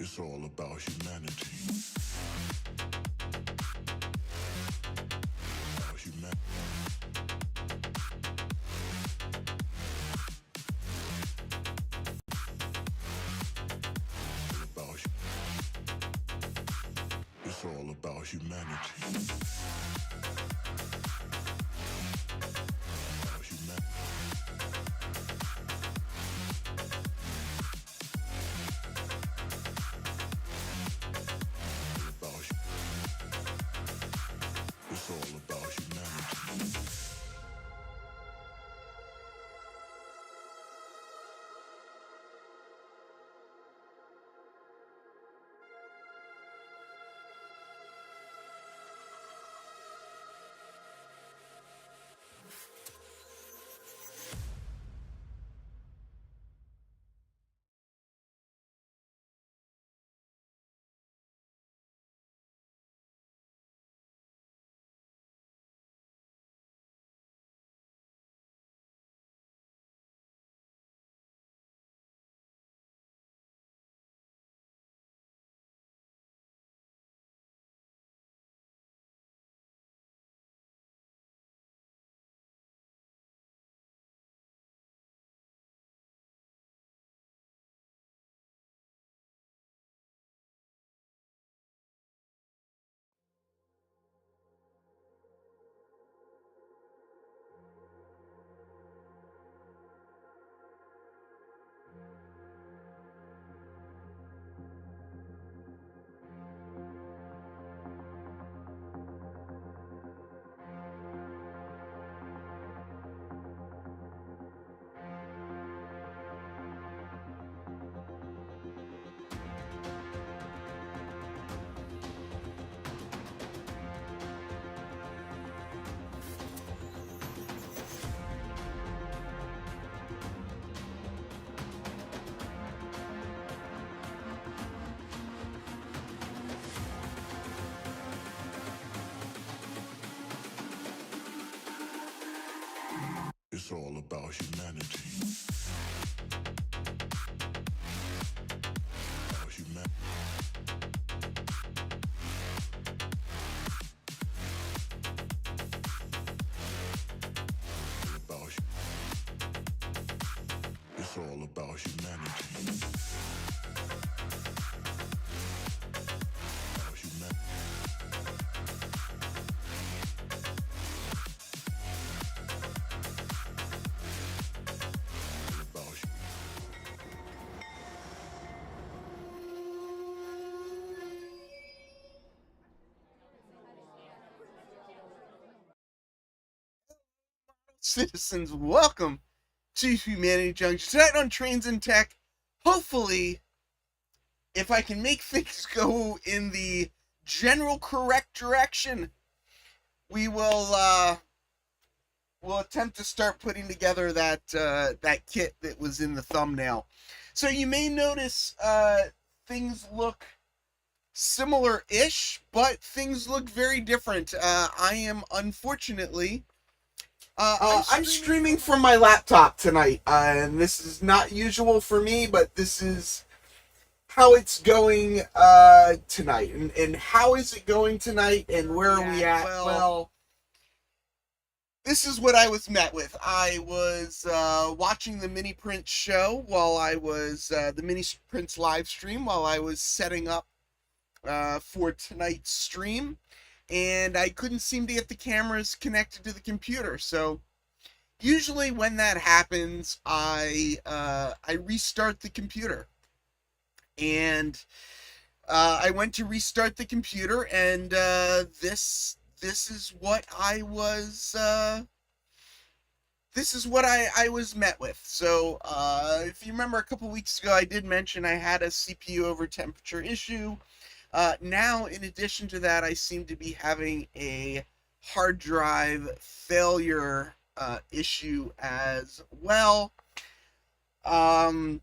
It's all about humanity. About humanity. It's all about humanity. About humanity. It's all about humanity. It's all about humanity. About humanity. It's all about humanity. About humanity. Citizens, welcome to Humanity Junction. Tonight on Trains and Tech, hopefully, if I can make things go in the general correct direction, we will we'll attempt to start putting together that kit that was in the thumbnail. So you may notice things look similar-ish, but things look very different. I am unfortunately I'm streaming from my laptop tonight, and this is not usual for me, but this is how it's going tonight. And how is it going tonight, and where are we at? Well, this is what I was met with. I was watching the Mini Prince show while I was, the Mini Prince live stream while I was setting up for tonight's stream. And I couldn't seem to get the cameras connected to the computer. So usually when that happens, I restart the computer. And I went to restart the computer, and this is what I was met with. So if you remember a couple weeks ago, I did mention I had a CPU over temperature issue. Now, in addition to that, I seem to be having a hard drive failure issue as well. I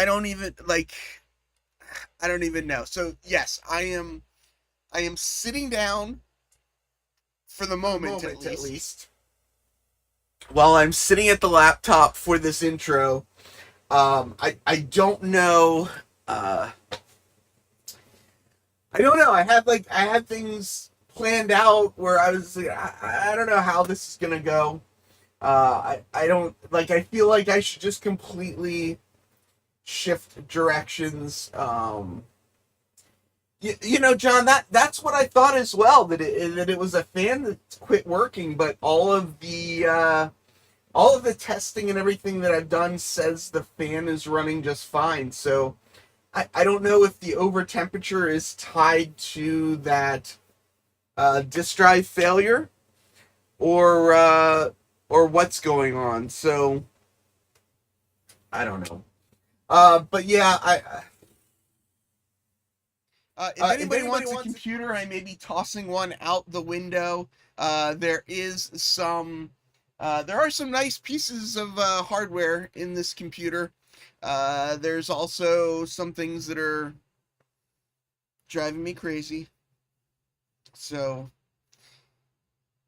don't even know. So yes, I am sitting down for the moment at least. While I'm sitting at the laptop for this intro, I don't know. I don't know. I had things planned out where I was like, I don't know how this is gonna go. I don't like. I feel like I should just completely shift directions. You know, John, that's what I thought as well. That it was a fan that quit working, but all of the testing and everything that I've done says the fan is running just fine. So I don't know if the over temperature is tied to that disk drive failure or what's going on. So I don't know. But yeah, if anybody wants a computer, I may be tossing one out the window. There are some nice pieces of hardware in this computer. There's also some things that are driving me crazy. So,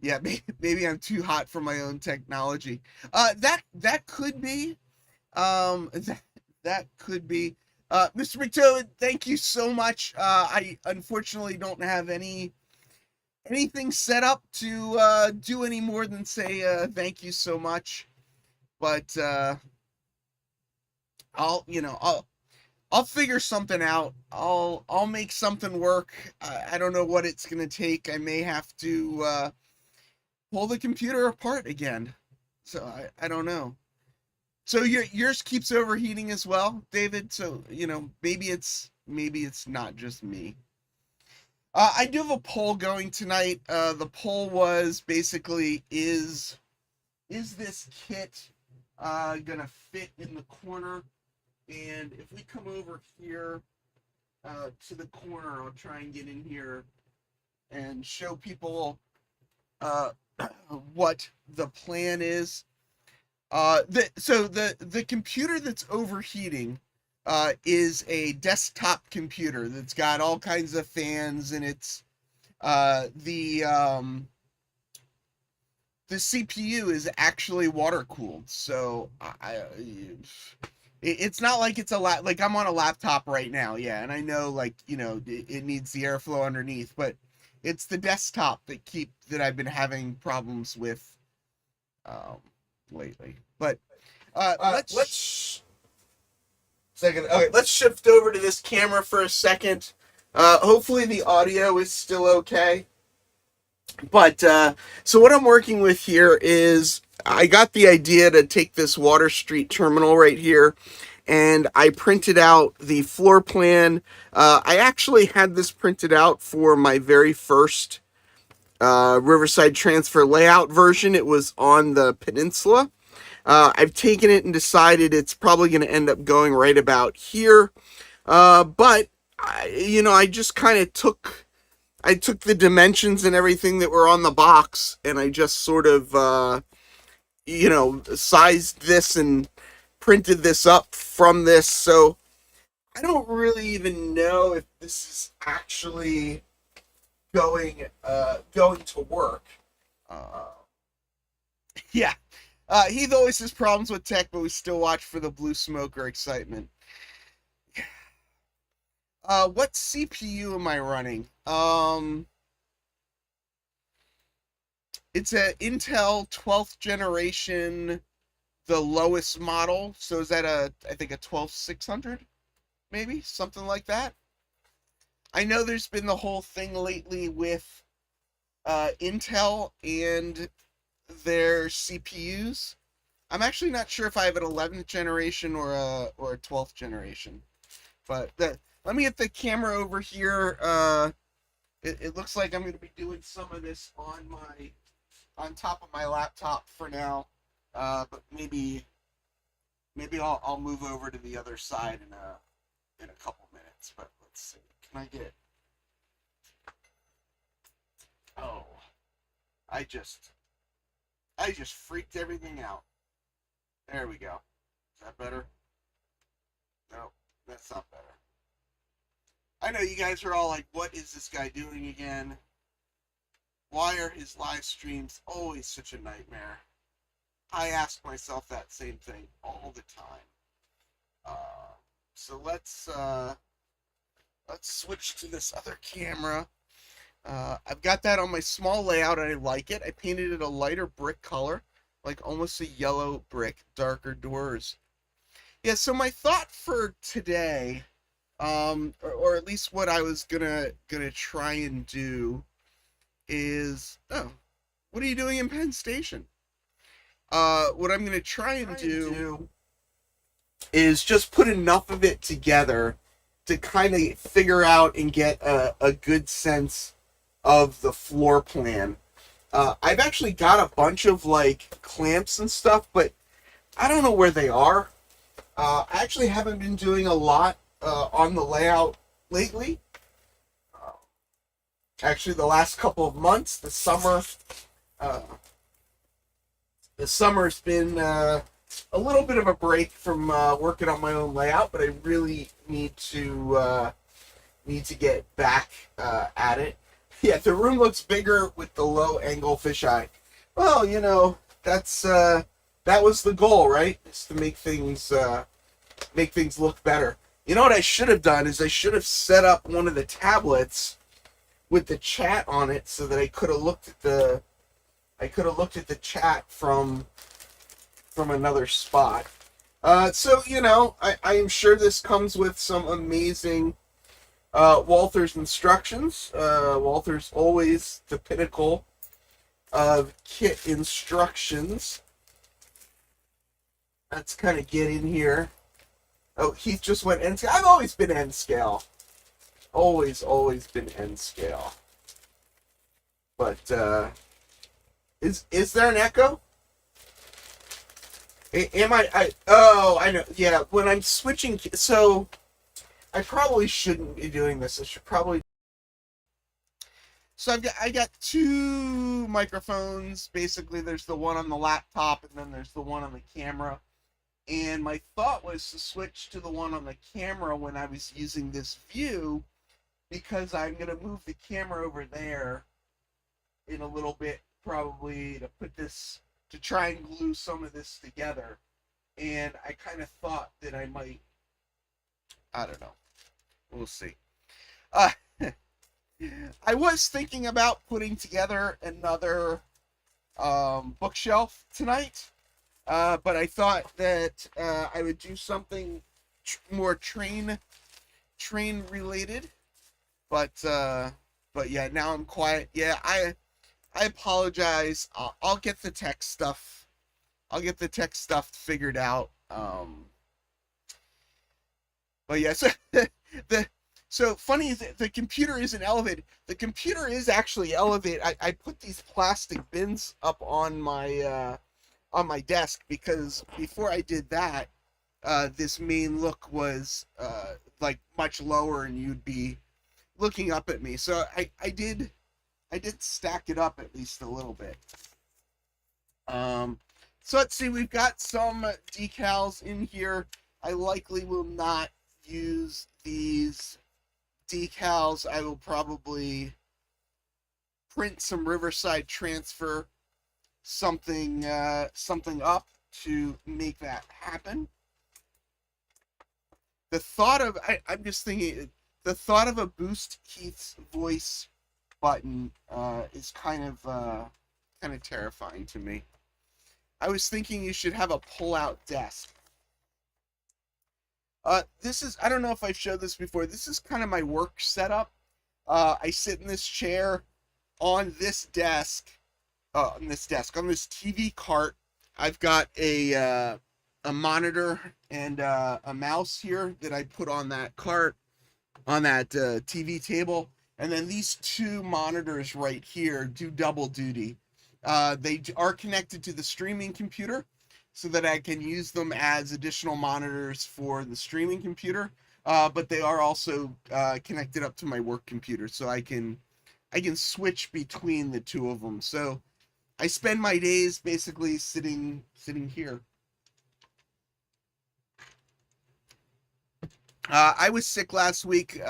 yeah, maybe I'm too hot for my own technology. That could be. That could be. Mr. McToad, thank you so much. I unfortunately don't have anything set up to do any more than say thank you so much. But I'll figure something out. I'll make something work. I don't know what it's gonna take. I may have to pull the computer apart again. So I don't know. So yours keeps overheating as well, David. So maybe it's not just me. I do have a poll going tonight. The poll was basically is this kit gonna fit in the corner? And if we come over here to the corner, I'll try and get in here and show people what the plan is. The computer that's overheating is a desktop computer that's got all kinds of fans, and it's the CPU is actually water cooled. So it's not like it's like I'm on a laptop right now, yeah, and I know it needs the airflow underneath, but it's the desktop that I've been having problems with lately. But let's shift over to this camera for a second. Hopefully the audio is still okay. But so what I'm working with here is I got the idea to take this Water Street terminal right here, and I printed out the floor plan. I actually had this printed out for my very first Riverside Transfer layout version. It was on the Peninsula. I've taken it and decided it's probably going to end up going right about here. But I just kind of took the dimensions and everything that were on the box, and I just sort of sized this and printed this up from this. So I don't really even know if this is actually going to work. Yeah. Heath always has problems with tech, but we still watch for the blue smoke or excitement. What CPU am I running? It's a Intel 12th generation, the lowest model. So is that I think a 12600? Maybe something like that. I know there's been the whole thing lately with Intel and their CPUs. I'm actually not sure if I have an 11th generation or a 12th generation. But let me get the camera over here. It looks like I'm going to be doing some of this on top of my laptop for now. But maybe I'll move over to the other side in a couple minutes. But let's see. Can I get? Oh, I just freaked everything out. There we go. Is that better? No, that's not better. I know you guys are all like, what is this guy doing again? Why are his live streams always such a nightmare? I ask myself that same thing all the time. So let's switch to this other camera. I've got that on my small layout and I like it. I painted it a lighter brick color, like almost a yellow brick, darker doors. Yeah, so my thought for today, or at least what I was gonna try and do is, oh, what are you doing in Penn Station? What I'm gonna try and do is just put enough of it together to kind of figure out and get a good sense of the floor plan. I've actually got a bunch of like clamps and stuff, but I don't know where they are. I actually haven't been doing a lot on the layout lately. Actually, the last couple of months, uh, the summer's been a little bit of a break from working on my own layout, but I really need to get back at it. Yeah, the room looks bigger with the low angle fisheye. Well, that's that was the goal, right? Is to make things look better. You know what I should have done is I should have set up one of the tablets with the chat on it so that I could have looked at the chat from another spot. So I am sure this comes with some amazing Walthers instructions. Walthers always the pinnacle of kit instructions. Let's kind of get in here. Oh, Heath just went N scale. I've always been N scale. Always been N scale. But is there an echo? Am oh, I know. Yeah, when I'm switching, so I probably shouldn't be doing this. I should probably. So I got two microphones. Basically, there's the one on the laptop, and then there's the one on the camera. And my thought was to switch to the one on the camera when I was using this view, because I'm going to move the camera over there in a little bit, probably to try and glue some of this together. And I kind of thought that I might, I don't know. We'll see. I was thinking about putting together another bookshelf tonight. But I thought that I would do something more train related. But yeah, now I'm quiet. Yeah, I apologize. I'll get the tech stuff. I'll get the tech stuff figured out. But yeah, so funny is that the computer isn't elevated. The computer is actually elevated. I put these plastic bins up on my desk because before I did that, this main look was like much lower and you'd be looking up at me. So I did stack it up at least a little bit. So let's see, we've got some decals in here. I likely will not use these decals. I will probably print some Riverside Transfer something up to make that happen. The thought of I'm just thinking the thought of a boost Keith's voice button is kind of terrifying to me. I was thinking you should have a pull-out desk. This is, I don't know if I've showed this before. This is kind of my work setup. I sit in this chair on this desk. On this TV cart. I've got a monitor and a mouse here that I put on that cart, on that TV table. And then these two monitors right here do double duty. They are connected to the streaming computer so that I can use them as additional monitors for the streaming computer. But they are also connected up to my work computer, so I can switch between the two of them. So I spend my days basically sitting here. I was sick last week.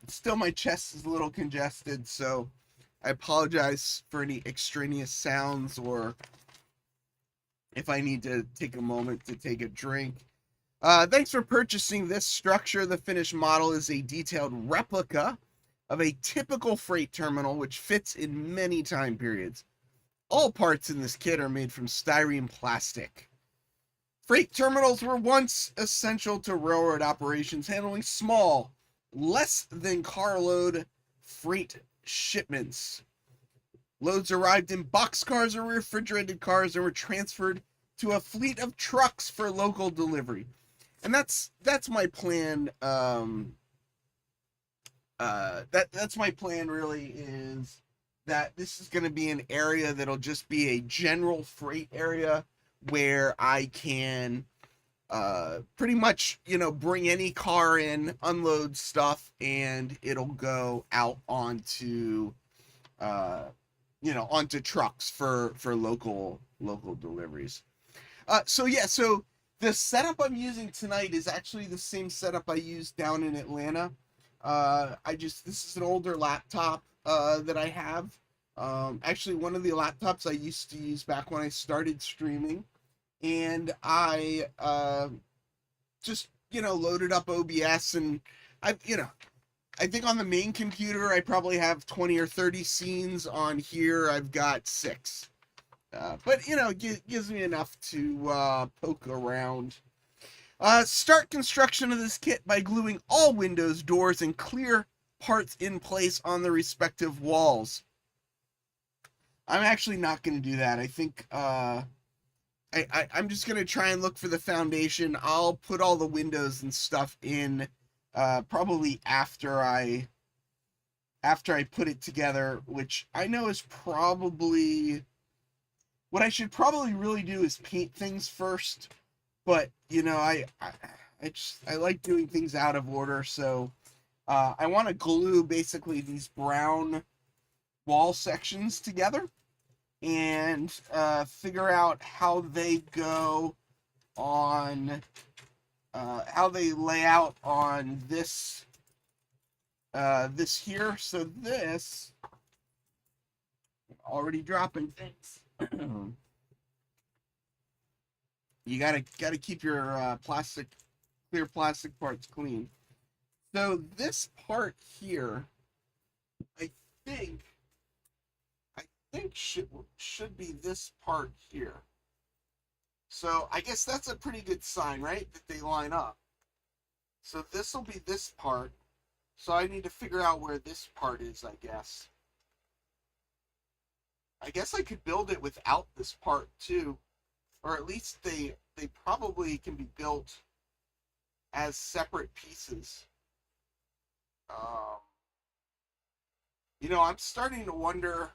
Still, my chest is a little congested, so I apologize for any extraneous sounds or if I need to take a moment to take a drink. Thanks for purchasing this structure. The finished model is a detailed replica of a typical freight terminal, which fits in many time periods. All parts in this kit are made from styrene plastic. Freight terminals were once essential to railroad operations, handling small, less than carload freight shipments. Loads arrived in boxcars or refrigerated cars and were transferred to a fleet of trucks for local delivery. And that's my plan. That's my plan. Really, is that this is going to be an area that'll just be a general freight area where I can pretty much, bring any car in, unload stuff, and it'll go out onto onto trucks for local deliveries. So the setup I'm using tonight is actually the same setup I used down in Atlanta. This is an older laptop that I have. Actually, one of the laptops I used to use back when I started streaming, and I just loaded up OBS, and I think on the main computer I probably have 20 or 30 scenes. On here I've got 6. But gives me enough to poke around. Start construction of this kit by gluing all windows, doors, and clear parts in place on the respective walls. I'm actually not going to do that. I think I'm just going to try and look for the foundation. I'll put all the windows and stuff in probably after I put it together, which I know is probably what I should probably really do is paint things first. But I like doing things out of order, so I want to glue basically these brown wall sections together and figure out how they go on, how they lay out on this here. So this already dropping things. You gotta keep your clear plastic parts clean. So this part here, I think should be this part here. So I guess that's a pretty good sign, right? That they line up. So this will be this part. So I need to figure out where this part is, I guess. I guess I could build it without this part too. Or at least they probably can be built as separate pieces. I'm starting to wonder,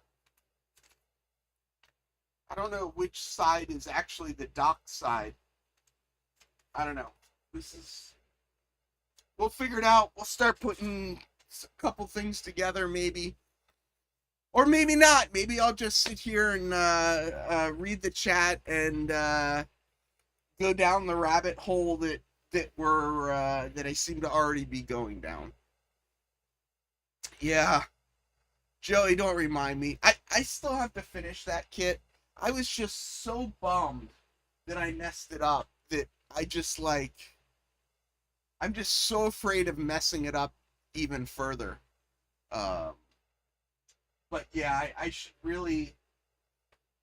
I don't know which side is actually the dock side. I don't know. We'll figure it out. We'll start putting a couple things together maybe. Or maybe not. Maybe I'll just sit here and read the chat and go down the rabbit hole that I seem to already be going down. Yeah, Joey, don't remind me. I still have to finish that kit. I was just so bummed that I messed it up that I'm just so afraid of messing it up even further. But yeah, I really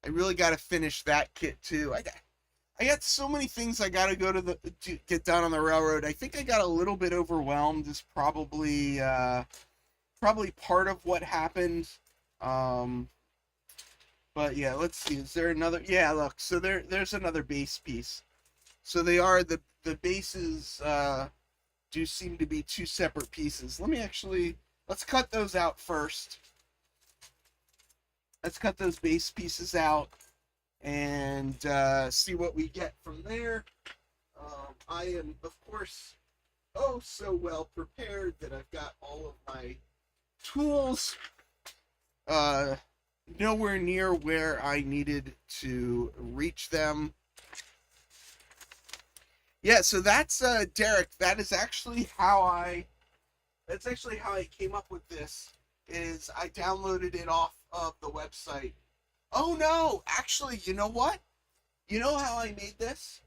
got to finish that kit too. I got so many things I got to go to get done on the railroad. I think I got a little bit overwhelmed. Is probably part of what happened. But yeah, let's see. Is there another? Yeah, look. So there's another base piece. So they are the bases do seem to be 2 separate pieces. Let's cut those out first. Let's cut those base pieces out and see what we get from there. I am, of course, so well prepared that I've got all of my tools nowhere near where I needed to reach them. Yeah, so that's Derek. That's actually how I came up with this. Is I downloaded it off of the website. Oh no, actually, you know what? You know how I made this?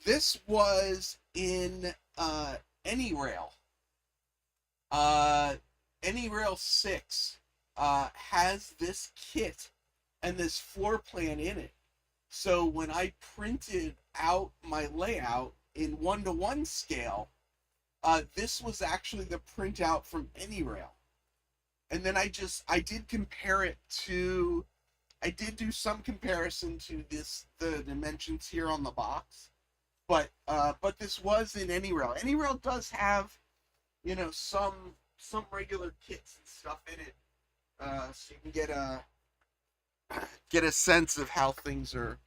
This was in AnyRail. Uh, AnyRail 6 has this kit and this floor plan in it. So when I printed out my layout in 1-to-1 scale, this was actually the printout from AnyRail. And then I did compare it to, I did do some comparison to the dimensions here on the box. But this was in AnyRail. AnyRail does have, some regular kits and stuff in it, so you can get a sense of how things are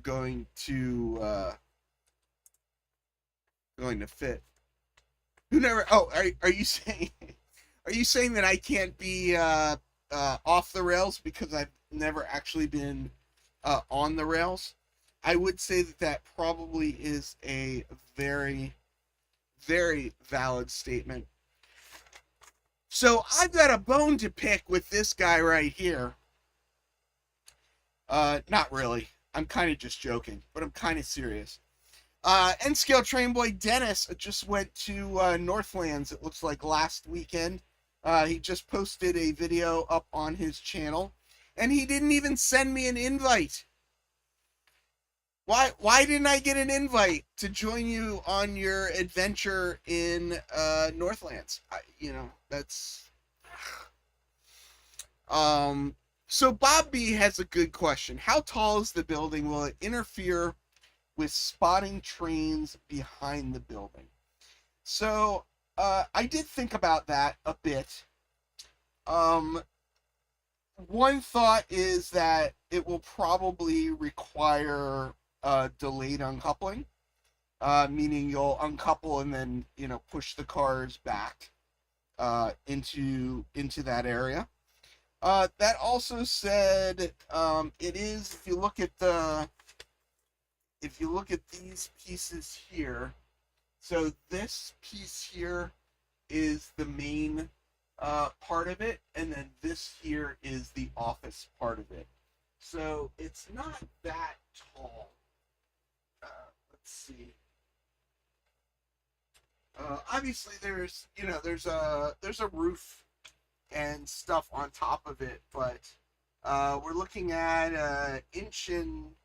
going to fit. Who never? Oh, are you saying that I can't be off the rails because I've never actually been on the rails? I would say that probably is a very, very valid statement. So I've got a bone to pick with this guy right here. Not really. I'm kind of just joking, but I'm kind of serious. N-Scale Train Boy Dennis just went to Northlands, it looks like last weekend. He just posted a video up on his channel, and he didn't even send me an invite. Why didn't I get an invite to join you on your adventure in Northlands? That's so Bob B has a good question. How tall is the building? Will it interfere with spotting trains behind the building? So I did think about that a bit. One thought is that it will probably require delayed uncoupling, meaning you'll uncouple and then push the cars back into that area. That also said, it is, if you look at these pieces here, so this piece here is the main part of it, and then this here is the office part of it. So it's not that tall. Let's see. Obviously, there's a roof and stuff on top of it, but we're looking at inch and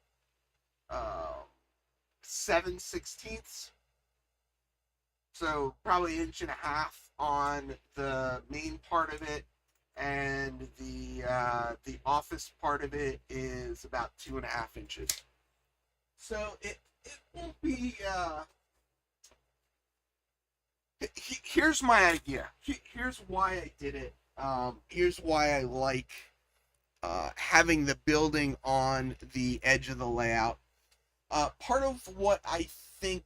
7/16, so probably inch and a half on the main part of it, and the office part of it is about 2.5 inches. So it won't be. Here's my idea. Here's why I did it. Here's why I like having the building on the edge of the layout. Part of what I think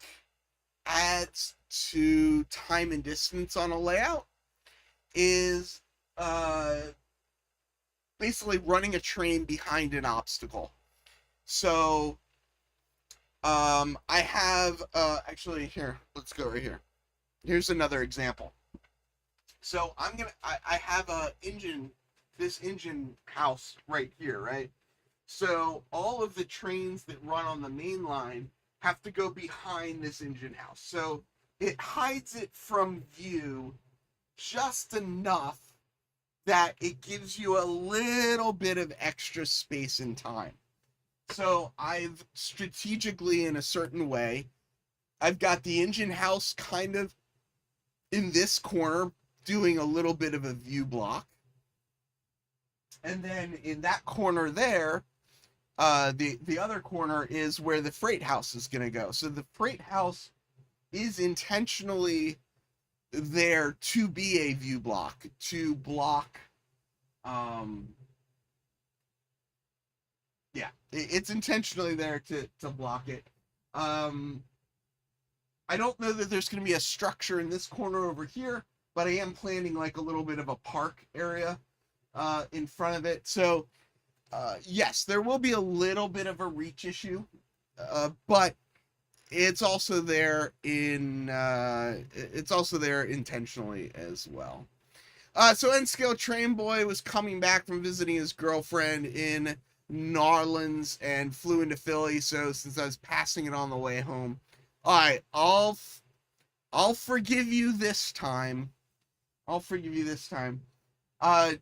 adds to time and distance on a layout is basically running a train behind an obstacle. So I have actually here, let's go right here. Here's another example. So I have this engine house right here, right? So all of the trains that run on the main line have to go behind this engine house. So it hides it from view just enough that it gives you a little bit of extra space and time. So I've strategically, in a certain way, I've got the engine house kind of in this corner doing a little bit of a view block. And then in that corner there, the other corner is where the freight house is going to go. So the freight house is intentionally there to be a view block, to block. It's intentionally there to block it. I don't know that there's going to be a structure in this corner over here, but I am planning like a little bit of a park area in front of it. So yes, there will be a little bit of a reach issue, but it's also there intentionally as well. So N-Scale Train Boy was coming back from visiting his girlfriend in New Orleans and flew into Philly. So since I was passing it on the way home, all right, I'll forgive you this time. I'll forgive you this time. Uh,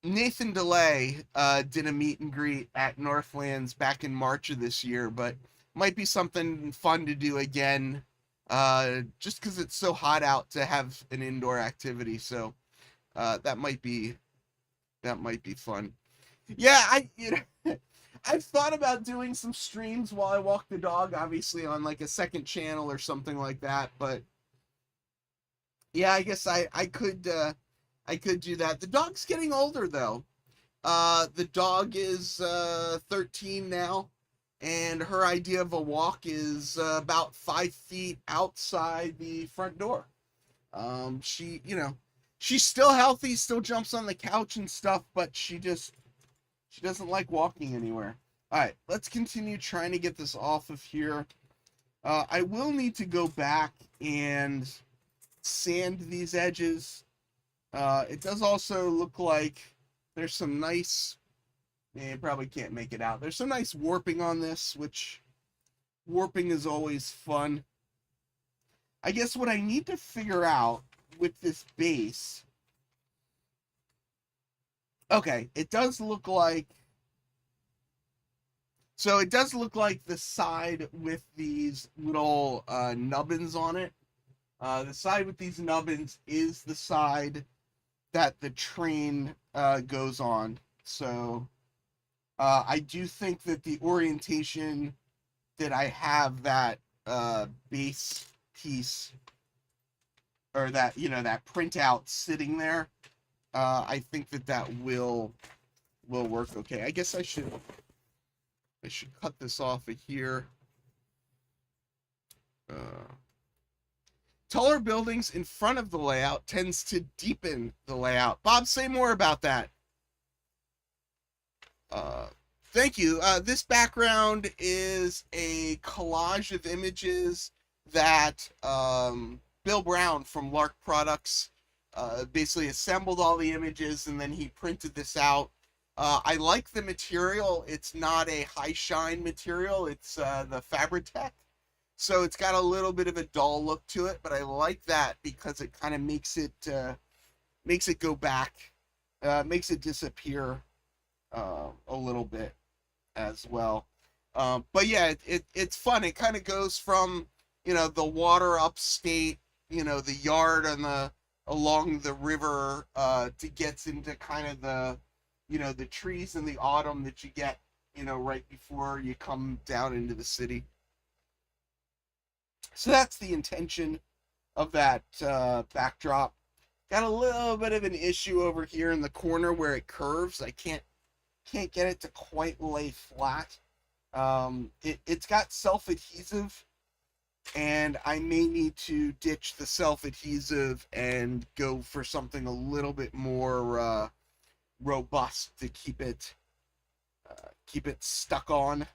Nathan DeLay did a meet and greet at Northlands back in March of this year, but might be something fun to do again. Just because it's so hot out to have an indoor activity, so that might be fun. Yeah, I've thought about doing some streams while I walk the dog, obviously on like a second channel or something like that. But yeah, I guess I could do that. The dog's getting older though. The dog is 13 now, and her idea of a walk is about 5 feet outside the front door. She, she's still healthy, still jumps on the couch and stuff, but she doesn't like walking anywhere. All right, let's continue trying to get this off of here. I will need to go back and sand these edges. It does also look like there's some nice, you probably can't make it out. There's some nice warping on this, which warping is always fun. I guess what I need to figure out with this base, okay, it does look like, so it does look like the side with these little nubbins on it. The side with these nubbins is the side that the train goes on. So I do think that the orientation that I have that base piece, or that, that printout sitting there, I think that will work okay. I guess I should cut this off of here. Taller buildings in front of the layout tends to deepen the layout. Bob, say more about that. Thank you. This background is a collage of images that Bill Brown from Lark Products basically assembled all the images, and then he printed this out. I like the material. It's not a high shine material. It's the Fabritech. So it's got a little bit of a dull look to it, but I like that because it kind of makes it go back, makes it disappear a little bit as well. But yeah, it's fun. It kind of goes from, the water upstate, the yard on along the river, to gets into kind of the trees in the autumn that you get, right before you come down into the city. So that's the intention of that backdrop. Got a little bit of an issue over here in the corner where it curves. I can't get it to quite lay flat. It's got self-adhesive, and I may need to ditch the self-adhesive and go for something a little bit more robust to keep it stuck on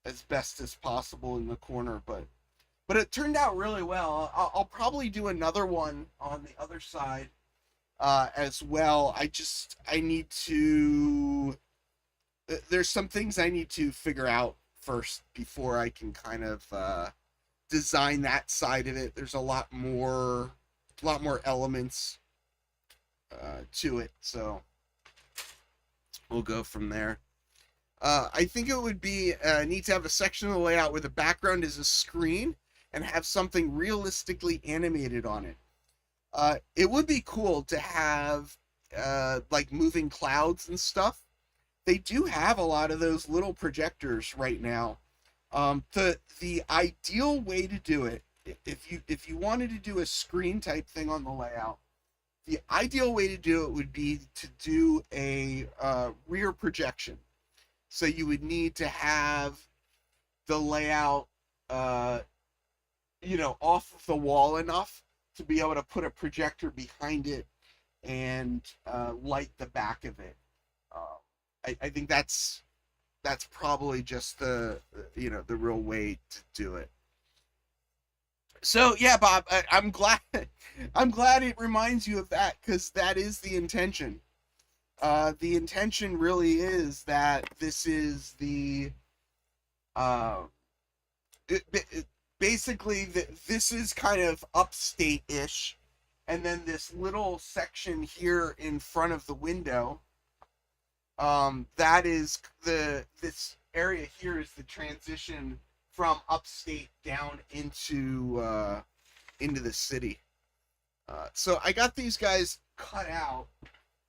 as best as possible in the corner. But it turned out really well. I'll probably do another one on the other side as well. I need to, there's some things I need to figure out first before I can kind of design that side of it. There's a lot more elements to it, so we'll go from there. I think it would be neat to have a section of the layout where the background is a screen and have something realistically animated on it. It would be cool to have like moving clouds and stuff. They do have a lot of those little projectors right now. The ideal way to do it, if you wanted to do a screen type thing on the layout, the ideal way to do it would be to do a rear projection. So you would need to have the layout off of the wall enough to be able to put a projector behind it and light the back of it. I think that's probably just the real way to do it. So yeah, Bob, I'm glad it reminds you of that, because that is the intention. The intention really is that this is the uh, basically this is kind of upstate-ish, and then this little section here in front of the window, that is this area here is the transition from upstate down into the city. So I got these guys cut out.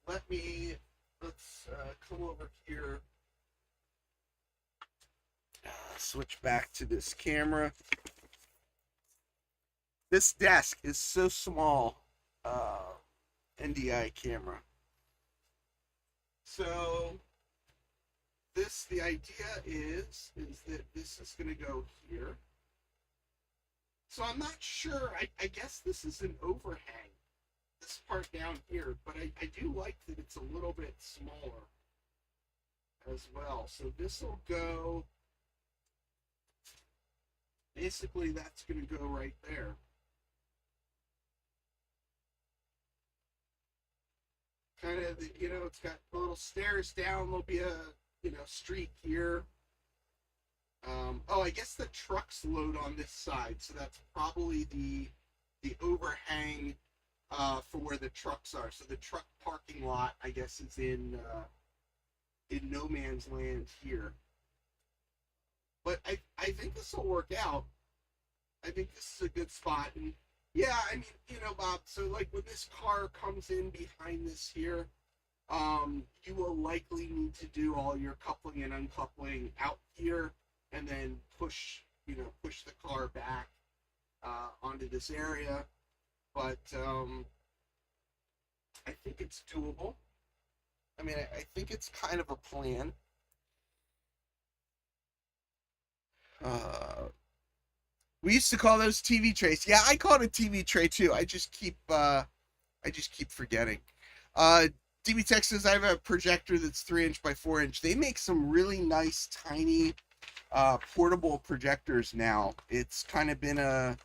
Let's come over here. Switch back to this camera. This desk is so small. NDI camera. So the idea is that this is going to go here. So I'm not sure. I guess this is an overhang, this part down here, but I do like that it's a little bit smaller as well. So this will go, basically that's going to go right there. Kind of, it's got little stairs down. There'll be a, street here. Oh, I guess the trucks load on this side, so that's probably the overhang for where the trucks are. So the truck parking lot, I guess, is in no man's land here. But I think this will work out. I think this is a good spot. And yeah, I mean, Bob, so like when this car comes in behind this here, you will likely need to do all your coupling and uncoupling out here, and then push the car back onto this area. But I think it's doable. I mean, I think it's kind of a plan. We used to call those TV trays. Yeah, I call it a TV tray too. I just keep forgetting. DB Tech says I have a projector that's 3" by 4". They make some really nice, tiny, portable projectors now. It's kind of been as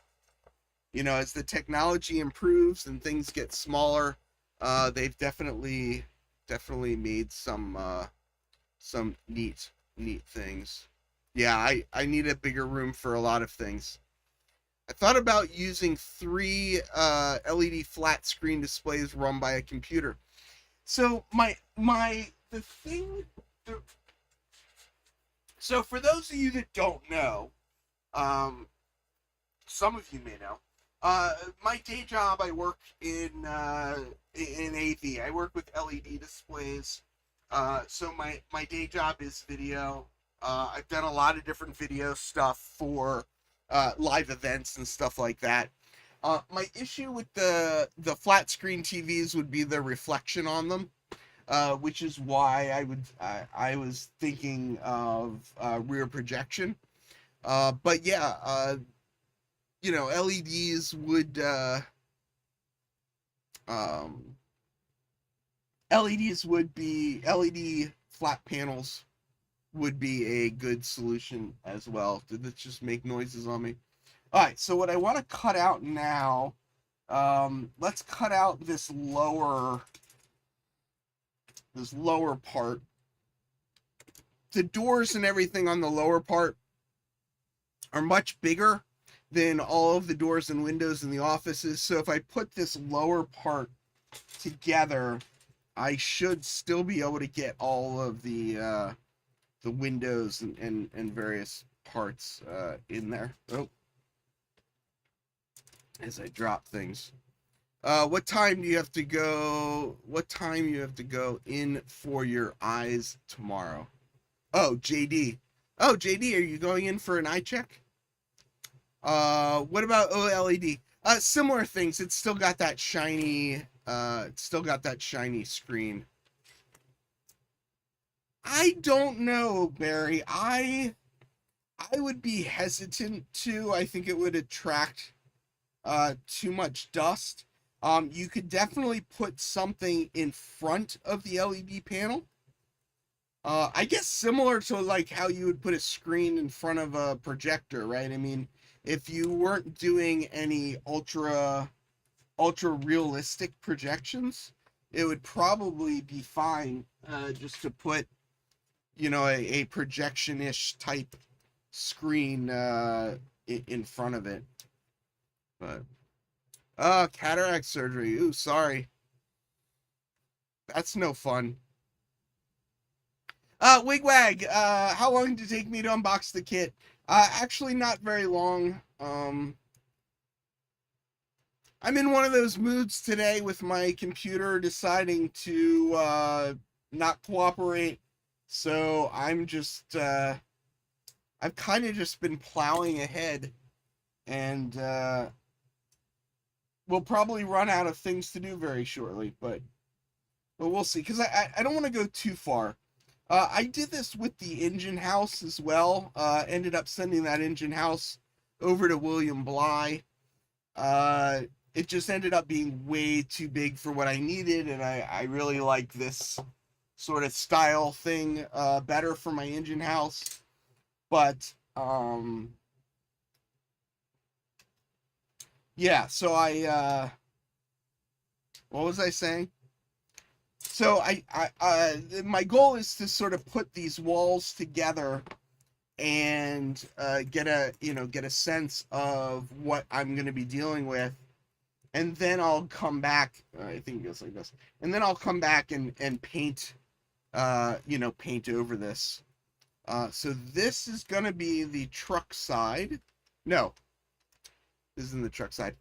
the technology improves and things get smaller, they've definitely made some neat things. Yeah, I need a bigger room for a lot of things. I thought about using 3 LED flat screen displays run by a computer. So so for those of you that don't know, some of you may know, my day job, I work in AV. I work with LED displays. So my day job is video. I've done a lot of different video stuff for live events and stuff like that. My issue with the flat screen TVs would be the reflection on them, which is why I was thinking of rear projection. But yeah, LEDs would LED flat panels would be a good solution as well. Did this just make noises on me? All right, so what I want to cut out now, let's cut out this lower part. The doors and everything on the lower part are much bigger than all of the doors and windows in the offices. So if I put this lower part together, I should still be able to get all of the windows and various parts in there. Oh, as I drop things. What time do you have to go? What time you have to go in for your eyes tomorrow? Oh, JD. Oh, JD, are you going in for an eye check? What about OLED? Similar things. It's still got that shiny. Screen. I don't know, Barry. I would be hesitant to. I think it would attract too much dust. You could definitely put something in front of the LED panel. I guess similar to like how you would put a screen in front of a projector, right? I mean, if you weren't doing any ultra realistic projections, it would probably be fine just to put, you know, a projection-ish type screen in front of it. But cataract surgery. Ooh, sorry. That's no fun. Wigwag, how long did it take me to unbox the kit? Actually not very long. I'm in one of those moods today with my computer deciding to not cooperate. So I'm just I've kind of just been plowing ahead, and we'll probably run out of things to do very shortly, but we'll see, because I don't want to go too far. I did this with the engine house as well. Ended up sending that engine house over to William Bly. It just ended up being way too big for what I needed, and I really like this sort of style thing better for my engine house. But yeah, so what was I saying? So my goal is to sort of put these walls together and get a sense of what I'm going to be dealing with, and then I'll come back. I think it goes like this, and then I'll come back and paint, paint over this. So this is going to be the truck side. No, this isn't the truck side.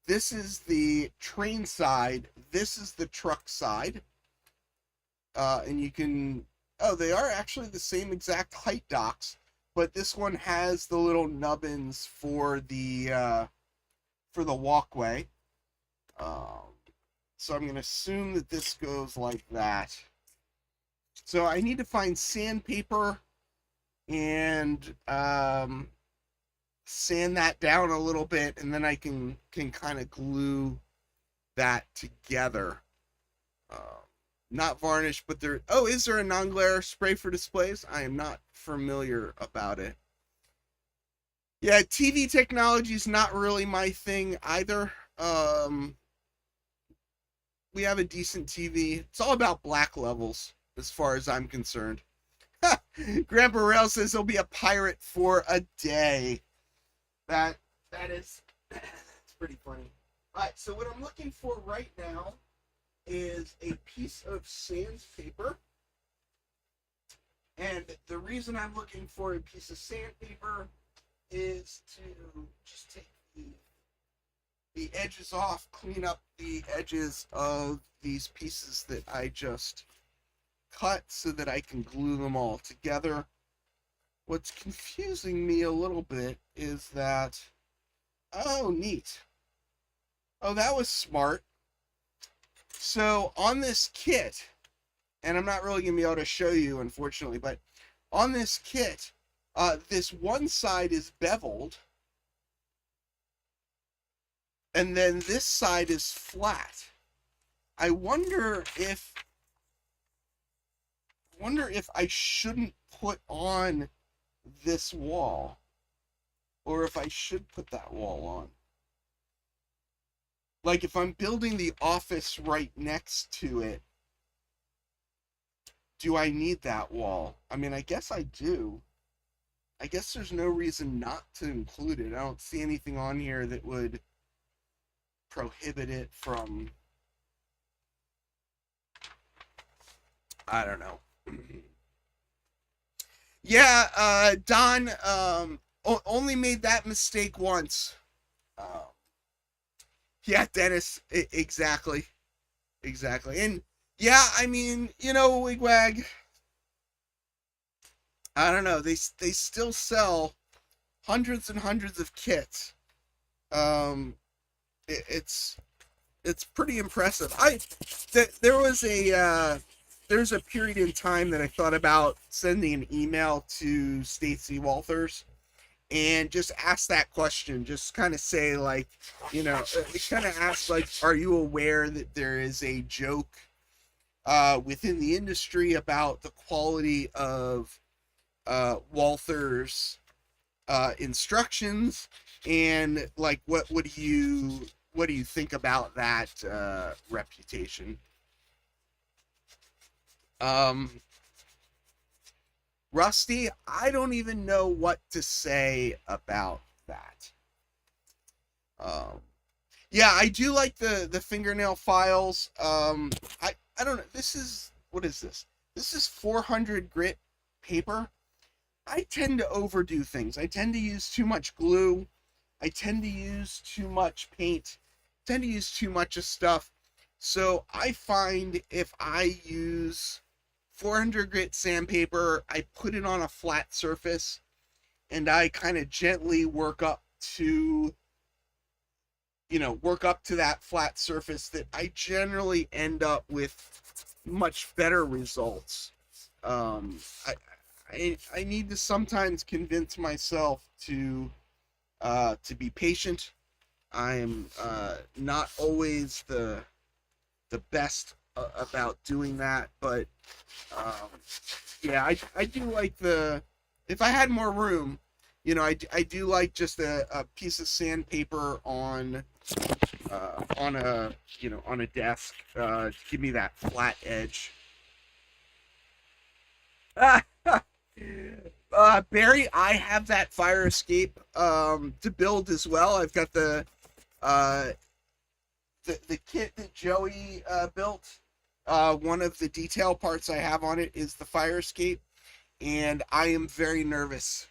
This is the train side. This is the truck side. And you can, they are actually the same exact height docks, but this one has the little nubbins for the walkway. So I'm going to assume that this goes like that. So I need to find sandpaper and sand that down a little bit, and then I can kind of glue that together. Not varnish, but there... Oh, is there a non-glare spray for displays? I am not familiar about it. Yeah, TV technology is not really my thing either. We have a decent TV. It's all about black levels, as far as I'm concerned. Grandpa Rail says he'll be a pirate for a day. That is... That's pretty funny. Alright, so what I'm looking for right now is a piece of sandpaper, and the reason I'm looking for a piece of sandpaper is to just take the edges off, clean up the edges of these pieces that I just cut so that I can glue them all together. What's confusing me a little bit is that, oh, neat. Oh, that was smart. So on this kit, and I'm not really going to be able to show you, unfortunately, but on this kit, this one side is beveled, and then this side is flat. I wonder if I shouldn't put on this wall, or if I should put that wall on. Like, if I'm building the office right next to it, do I need that wall? I mean, I guess I do. I guess there's no reason not to include it. I don't see anything on here that would prohibit it from... I don't know. Yeah, Don only made that mistake once. Yeah, Dennis, exactly. And yeah, I mean, Wigwag, I don't know, they still sell hundreds and hundreds of kits. It's pretty impressive. There's a period in time that I thought about sending an email to Stacy Walthers and just ask that question. Just kind of say, like, kind of ask, like, are you aware that there is a joke within the industry about the quality of Walthers instructions, and like, what do you think about that reputation? Rusty, I don't even know what to say about that. Yeah, I do like the fingernail files. I don't know. What is this? This is 400 grit paper. I tend to overdo things. I tend to use too much glue. I tend to use too much paint. I tend to use too much of stuff. So I find if I use 400 grit sandpaper, I put it on a flat surface, and I kind of gently work up to that flat surface, that I generally end up with much better results. I need to sometimes convince myself to be patient. I'm not always the best about doing that, but yeah, I do like if I had more room, I do like just a piece of sandpaper on a desk to give me that flat edge. Barry, I have that fire escape to build as well. I've got the kit that Joey built. One of the detail parts I have on it is the fire escape, and I am very nervous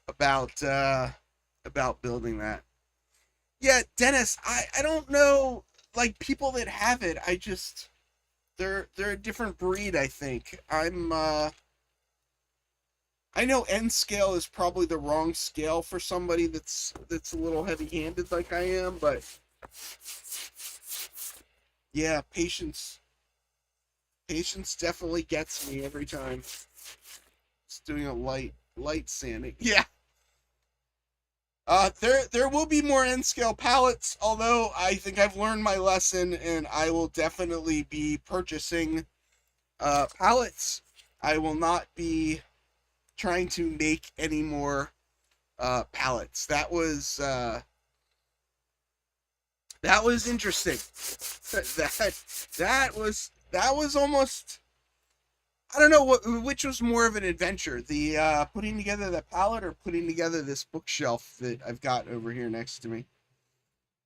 about building that. Yeah, Dennis, I don't know, like, people that have it. They're a different breed, I think. I know N scale is probably the wrong scale for somebody that's a little heavy-handed like I am, but yeah, patience definitely gets me every time. Just doing a light sanding. Yeah. There will be more N-scale palettes, although I think I've learned my lesson, and I will definitely be purchasing palettes. I will not be trying to make any more palettes. That was interesting. That was almost, I don't know which was more of an adventure, the putting together the palette or putting together this bookshelf that I've got over here next to me.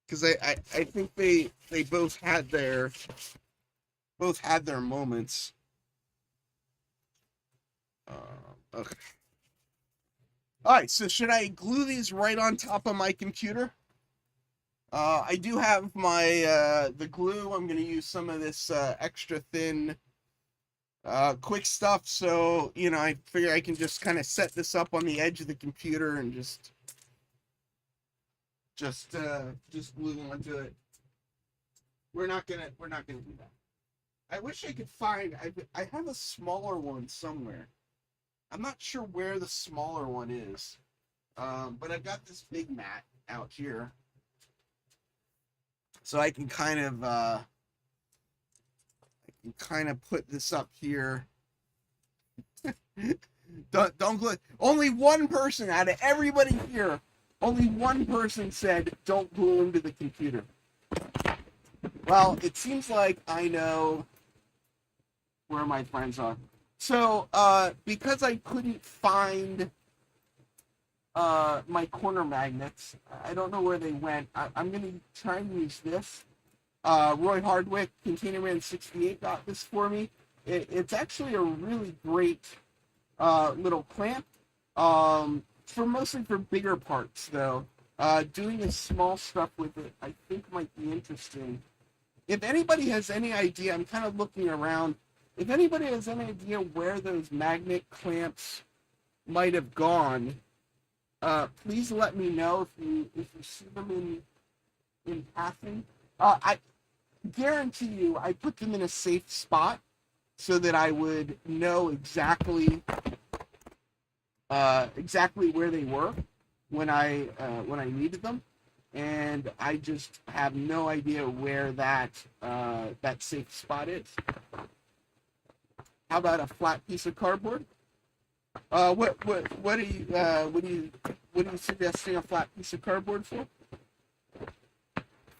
Because I think they both had their moments. Okay. All right, so should I glue these right on top of my computer? I do have my the glue. I'm going to use some of this extra thin quick stuff, so I figure I can just kind of set this up on the edge of the computer and just glue onto it. We're not gonna do that. I wish I could find. I have a smaller one somewhere. I'm not sure where the smaller one is, but I've got this big mat out here, so I can kind of put this up here. don't glue. Only one person out of everybody here, only one person said don't glue into the computer. Well, it seems like I know where my friends are. So, because I couldn't find my corner magnets, I don't know where they went. I'm going to try and use this. Roy Hardwick, Containerman 68, got this for me. It's actually a really great little clamp, mostly for bigger parts, though. Doing the small stuff with it, I think, might be interesting. If anybody has any idea, I'm kind of looking around. If anybody has any idea where those magnet clamps might have gone, please let me know if you see them in passing. I guarantee you, I put them in a safe spot so that I would know exactly where they were when I needed them, and I just have no idea where that safe spot is. How about a flat piece of cardboard? What are you suggesting a flat piece of cardboard for?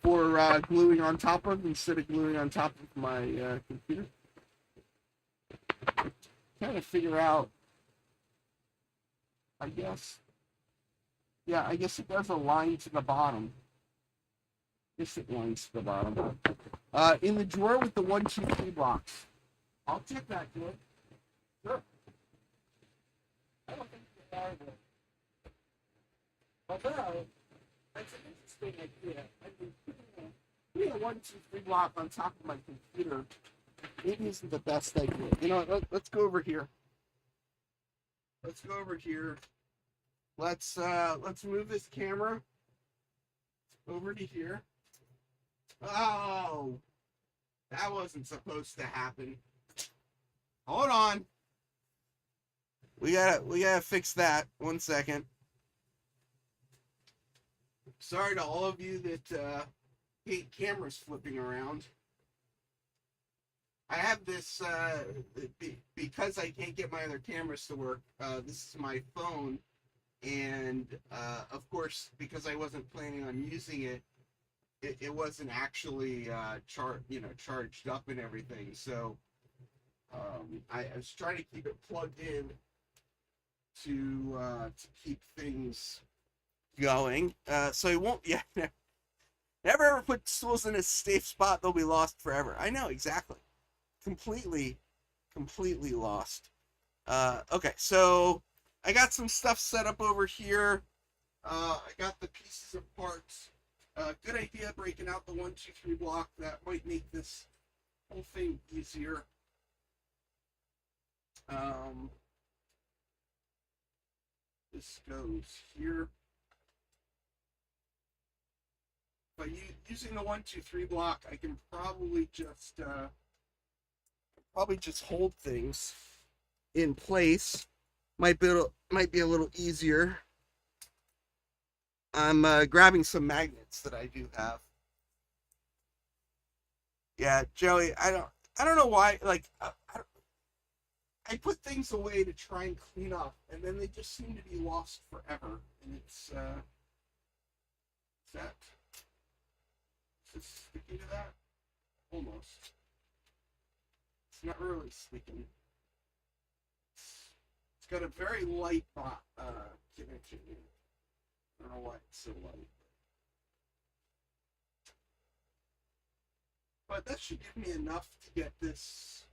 For gluing on top of instead of gluing on top of my computer? trying to figure out, I guess, yeah, I guess it does a line to the bottom. Yes, it lines to the bottom. In the drawer with the 1, 2, 3 blocks. I'll check that to it. Sure. I don't think they are there. Although, that's an interesting idea. I mean, putting a 1, 2, 3 block on top of my computer maybe isn't the best idea. You know, let's go over here. Let's go over here. Let's move this camera over to here. Oh, that wasn't supposed to happen. Hold on. We gotta fix that. 1 second. Sorry to all of you that hate cameras flipping around. I have this because I can't get my other cameras to work. This is my phone, and of course, because I wasn't planning on using it, it wasn't actually charged up and everything. So I was trying to keep it plugged in to keep things going. So it won't. Yeah, never ever put tools in a safe spot; they'll be lost forever. I know exactly. Completely lost. Okay, so I got some stuff set up over here. I got the pieces of parts. Good idea breaking out the 1, 2, 3 block. That might make this whole thing easier. This goes here. By using the 1, 2, 3 block, I can probably just hold things in place. Might be a little easier. I'm grabbing some magnets that I do have. Yeah, Joey, I don't know why. Like, I put things away to try and clean up, and then they just seem to be lost forever. And it's is it sticking to that? Almost. It's not really sticking. It's got a very light connection here. I don't know why it's so light. But that should give me enough to get this.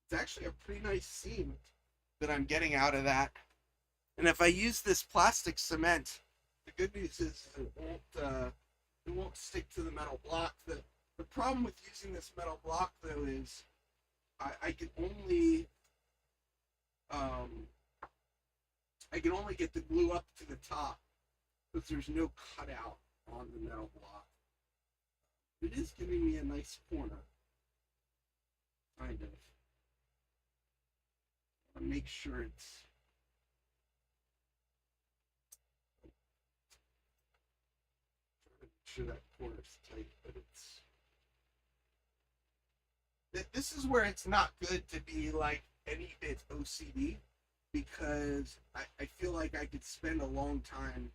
It's actually a pretty nice seam that I'm getting out of that. And if I use this plastic cement, the good news is it won't stick to the metal block. The problem with using this metal block, though, is I can only get the glue up to the top because there's no cutout on the metal block. It is giving me a nice corner, kind of. I make sure it's that corner's tight, but this is where it's not good to be like any bit OCD, because I feel like I could spend a long time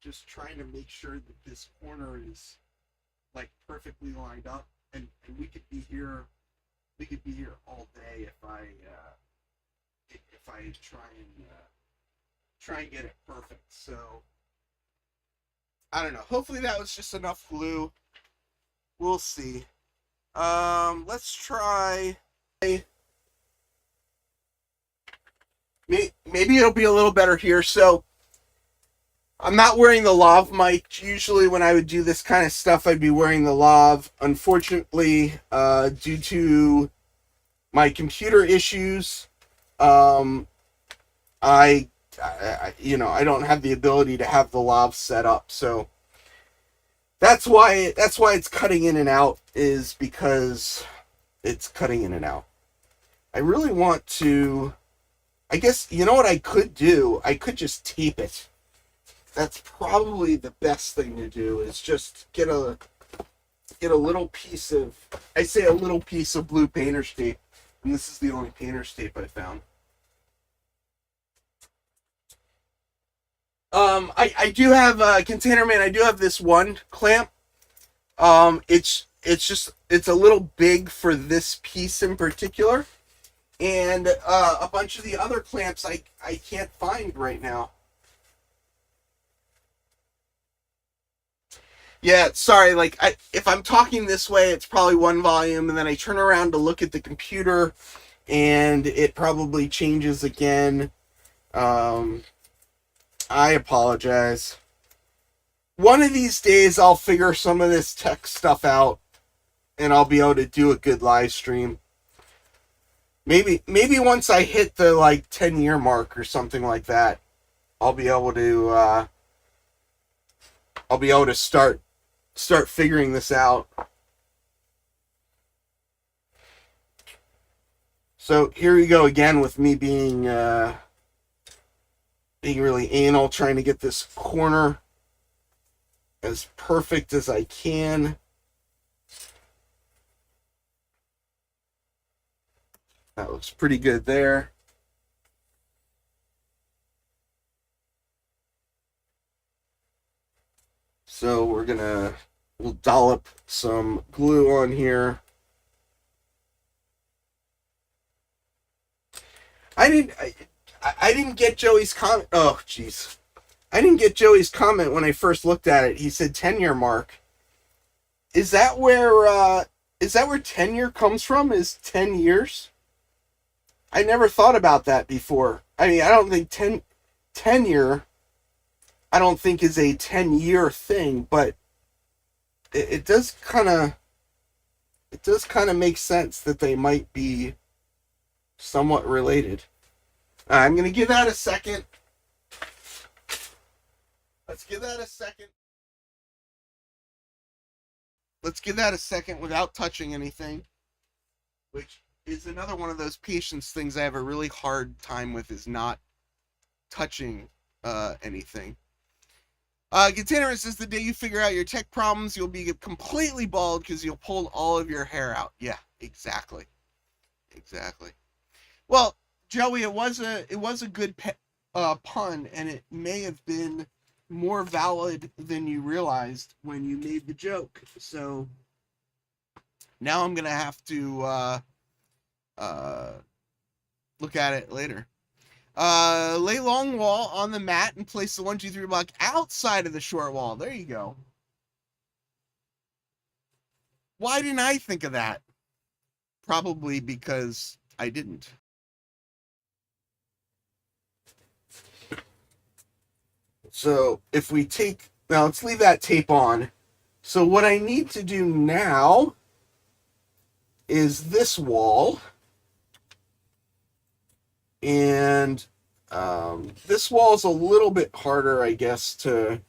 just trying to make sure that this corner is like perfectly lined up, and we could be here all day if I try and get it perfect. So I don't know. Hopefully that was just enough glue. We'll see. Let's try. Maybe it'll be a little better here. So I'm not wearing the lav mic. Usually when I would do this kind of stuff, I'd be wearing the lav. Unfortunately, due to my computer issues, I don't have the ability to have the lav set up. So that's why it's cutting in and out, is because it's cutting in and out. I really want to, I guess, you know what I could do? I could just tape it. That's probably the best thing to do, is just get a little piece of, I say a little piece of blue painter's tape, and this is the only painter's tape I found. I do have Container Man. I do have this one clamp. It's a little big for this piece in particular. and a bunch of the other clamps I can't find right now. Yeah, sorry, like, if I'm talking this way, it's probably one volume, and then I turn around to look at the computer, and it probably changes again. I apologize. One of these days, I'll figure some of this tech stuff out, and I'll be able to do a good live stream. Maybe once I hit the, like, 10-year mark or something like that, I'll be able to start figuring this out. So here we go again with me being really anal, trying to get this corner as perfect as I can. That looks pretty good there. So we'll dollop some glue on here. I didn't get Joey's comment. Oh, jeez. I didn't get Joey's comment when I first looked at it. He said 10-year mark. Is that where tenure comes from? Is 10 years? I never thought about that before. I mean, I don't think tenure I don't think is a 10-year thing, but it does kind of make sense that they might be somewhat related. I'm going to give that a second. Let's give that a second. Let's give that a second without touching anything, which is another one of those patience things I have a really hard time with, is not touching anything. Containerist says the day you figure out your tech problems, you'll be completely bald because you'll pull all of your hair out. Yeah, exactly. Well, Joey, it was a good pun, and it may have been more valid than you realized when you made the joke. So now I'm gonna have to look at it later. Lay long wall on the mat and place the 1, 2, 3 block outside of the short wall. There you go. Why didn't I think of that? Probably because I didn't. So if we now let's leave that tape on. So what I need to do now is this wall. And this wall is a little bit harder, I guess, to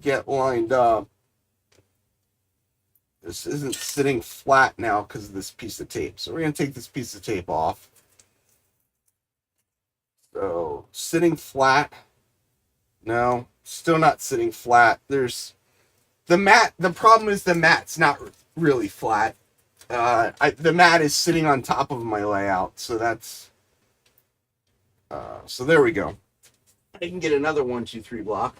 get lined up. This isn't sitting flat now because of this piece of tape. So we're going to take this piece of tape off. So sitting flat. No, still not sitting flat. There's the mat. The problem is the mat's not really flat. The mat is sitting on top of my layout, so that's so there we go. I can get another 1, 2, 3 block.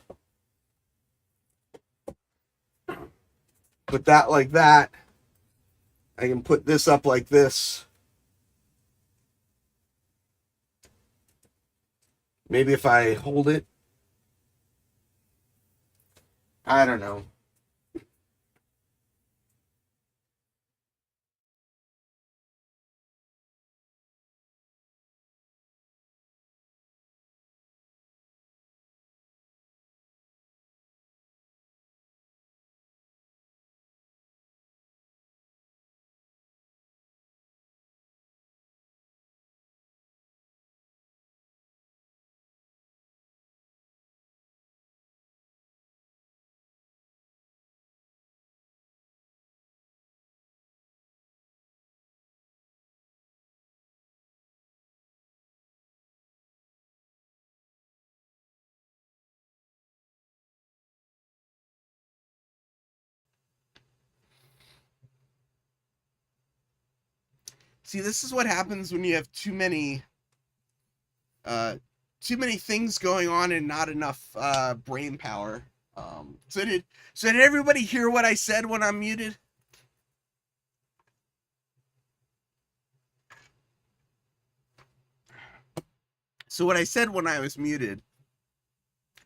Put that like that. I can put this up like this. Maybe if I hold it. I don't know. See, this is what happens when you have too many things going on and not enough brain power. So did everybody hear what I said when I'm muted? So what I said when I was muted,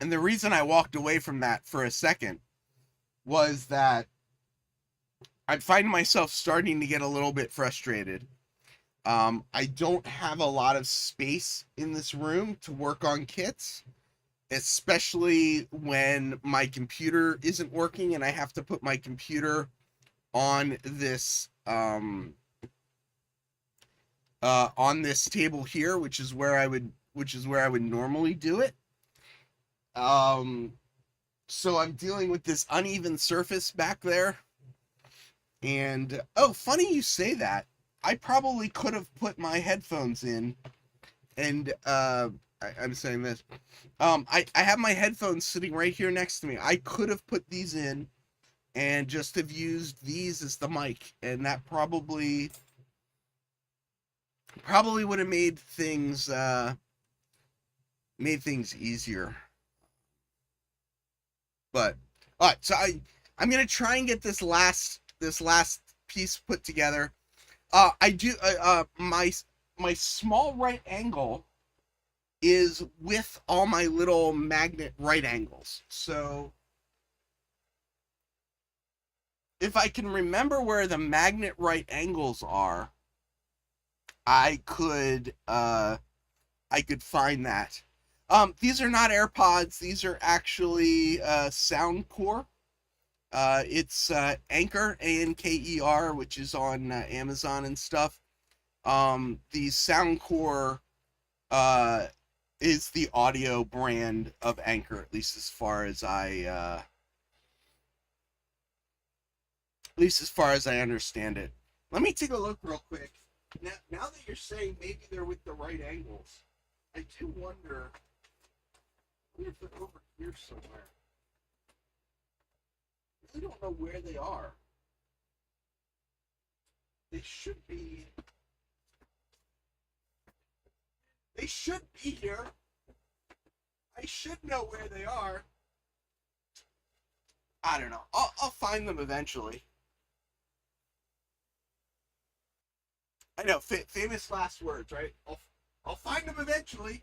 and the reason I walked away from that for a second, was that I'd find myself starting to get a little bit frustrated. I don't have a lot of space in this room to work on kits, especially when my computer isn't working and I have to put my computer on this table here, which is where I would normally do it. So I'm dealing with this uneven surface back there. And oh, funny you say that. I probably could have put my headphones in, and I'm saying this. I have my headphones sitting right here next to me. I could have put these in and just have used these as the mic, and that probably would have made things easier. But all right, so I'm gonna try and get this last piece put together. I do my small right angle is with all my little magnet right angles. So if I can remember where the magnet right angles are, I could find that. These are not AirPods. These are actually Soundcore. It's Anchor, Anker, which is on Amazon and stuff. The Soundcore is the audio brand of Anchor, at least as far as I understand it. Let me take a look real quick. Now that you're saying maybe they're with the right angles, I do wonder if they're over here somewhere. I don't know where they are. They should be. They should be here. I should know where they are. I don't know. I'll find them eventually. I know, famous last words, right? I'll find them eventually.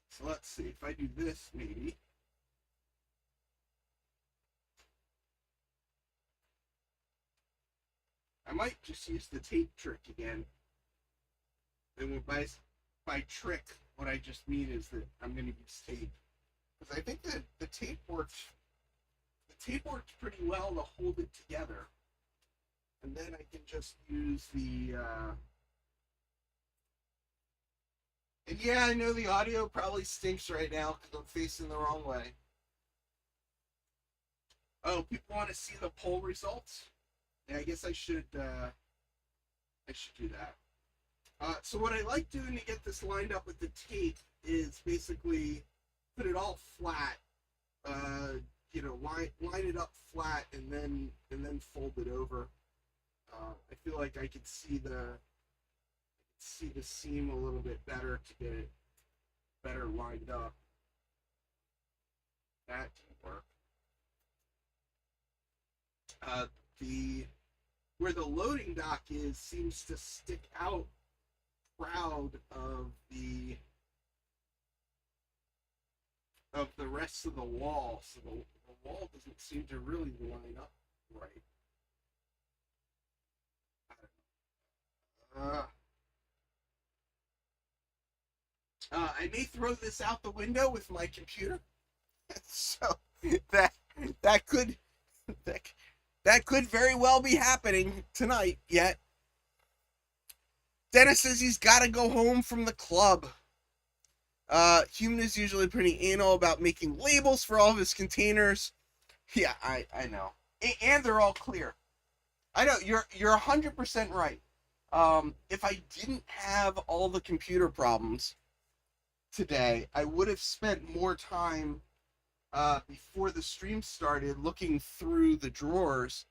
So let's see, if I do this, maybe. I might just use the tape trick again. And by trick, what I just mean is that I'm going to use tape. Because I think that the tape works pretty well to hold it together. And then I can just use the... And yeah, I know the audio probably stinks right now because I'm facing the wrong way. Oh, people want to see the poll results? Yeah, I guess I should do that. So what I like doing to get this lined up with the tape is basically put it all flat. Line it up flat and then fold it over. I feel like I could see the seam a little bit better to get it better lined up. That didn't work. Where the loading dock is seems to stick out proud of the rest of the wall, so the wall doesn't seem to really line up right. I may throw this out the window with my computer, so that could very well be happening tonight. Yet, Dennis says he's got to go home from the club. Human is usually pretty anal about making labels for all of his containers. Yeah, I know, and they're all clear. I know you're 100% right. If I didn't have all the computer problems today, I would have spent more time before the stream started looking through the drawers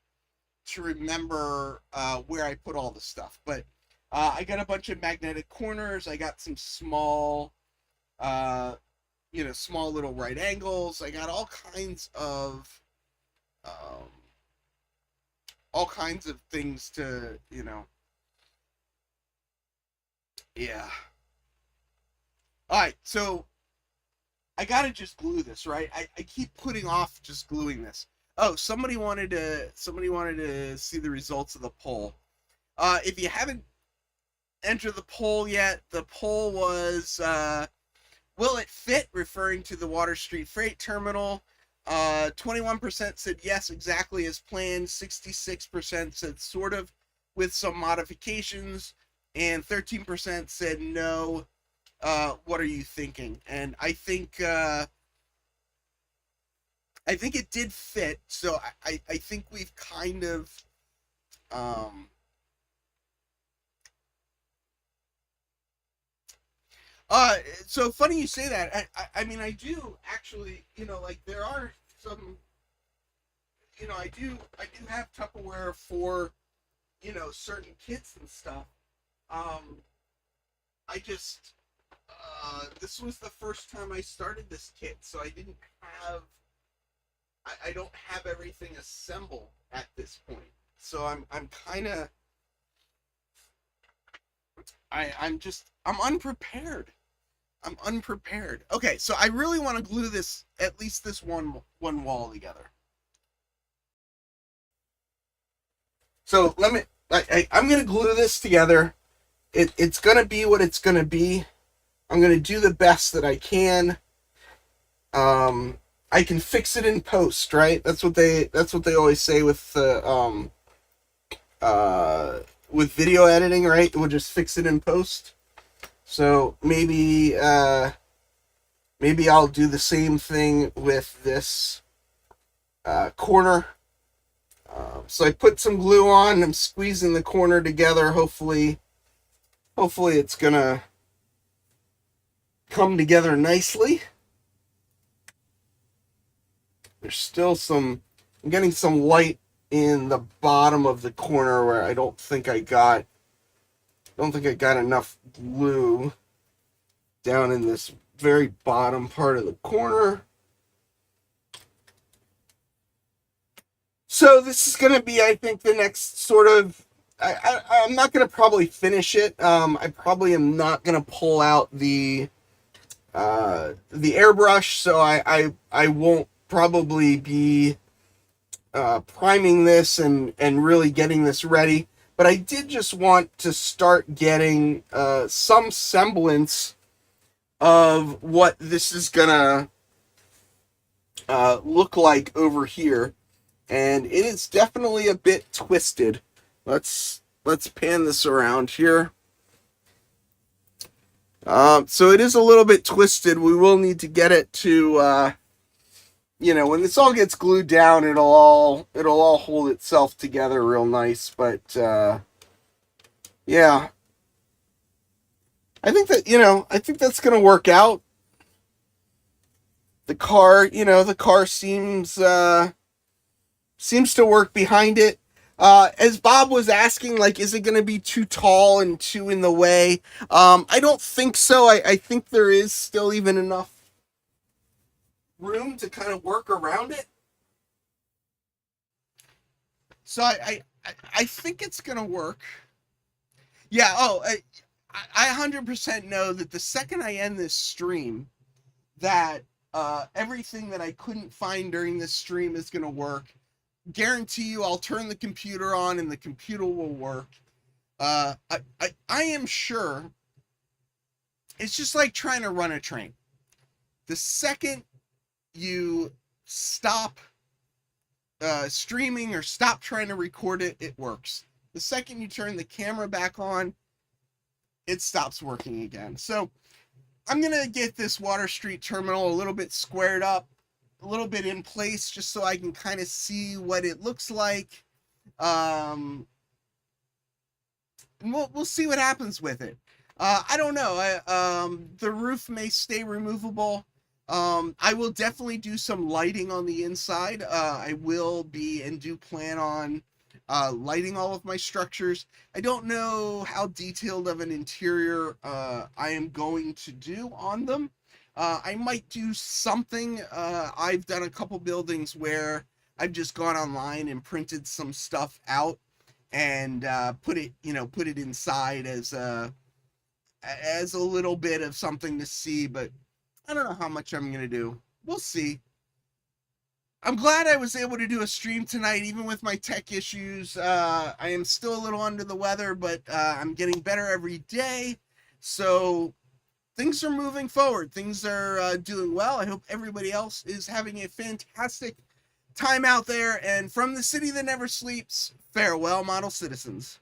to remember where I put all the stuff. But I got a bunch of magnetic corners. I got some small small little right angles. I got all kinds of all kinds of things to, yeah. All right, so I gotta just glue this, right? I keep putting off just gluing this. Oh, somebody wanted to see the results of the poll. If you haven't entered the poll yet, the poll was will it fit, referring to the Water Street Freight Terminal. 21% said yes, exactly as planned. 66% said sort of, with some modifications, and 13% said no. What are you thinking? And I think it did fit. So I think we've kind of so funny you say that. I mean, I do actually, like there are some, I do have Tupperware for, certain kits and stuff. I just, this was the first time I started this kit, so I didn't have, I don't have everything assembled at this point. So I'm kind of, I'm unprepared. I'm unprepared. Okay, so I really want to glue this, at least this one wall together. So I'm going to glue this together. It's going to be what it's going to be. I'm going to do the best that I can. I can fix it in post, right? That's what they always say with video editing, right? We'll just fix it in post. So maybe I'll do the same thing with this corner. So I put some glue on. I'm squeezing the corner together. Hopefully it's gonna come together nicely. There's still I'm getting some light in the bottom of the corner where I don't think I got enough glue down in this very bottom part of the corner. So this is going to be, I think, the next sort of, I'm not going to probably finish it. I probably am not going to pull out the airbrush, so I won't probably be priming this and really getting this ready. But I did just want to start getting some semblance of what this is gonna look like over here. And it is definitely a bit twisted. Let's pan this around here. So it is a little bit twisted. We will need to get it to, when this all gets glued down, it'll all hold itself together real nice. But yeah, I think that's gonna work out. The car seems to work behind it. As Bob was asking, like, is it going to be too tall and too in the way? I don't think so. I think there is still even enough room to kind of work around it. So I think it's going to work. Yeah. Oh, I 100% know that the second I end this stream, that everything that I couldn't find during this stream is going to work. Guarantee you I'll turn the computer on and the computer will work. I am sure it's just like trying to run a train. The second you stop streaming or stop trying to record it, it works. The second you turn the camera back on, it stops working again. So I'm going to get this Water Street terminal a little bit squared up, a little bit in place, just so I can kind of see what it looks like. And we'll see what happens with it. I don't know. The roof may stay removable. I will definitely do some lighting on the inside. I will be and do plan on lighting all of my structures. I don't know how detailed of an interior I am going to do on them. I might do something. I've done a couple buildings where I've just gone online and printed some stuff out and put it inside as a little bit of something to see, but I don't know how much I'm gonna do. We'll see. I'm glad I was able to do a stream tonight, even with my tech issues. I am still a little under the weather, but I'm getting better every day. So things are moving forward. Things are doing well. I hope everybody else is having a fantastic time out there. And from the city that never sleeps, farewell, model citizens.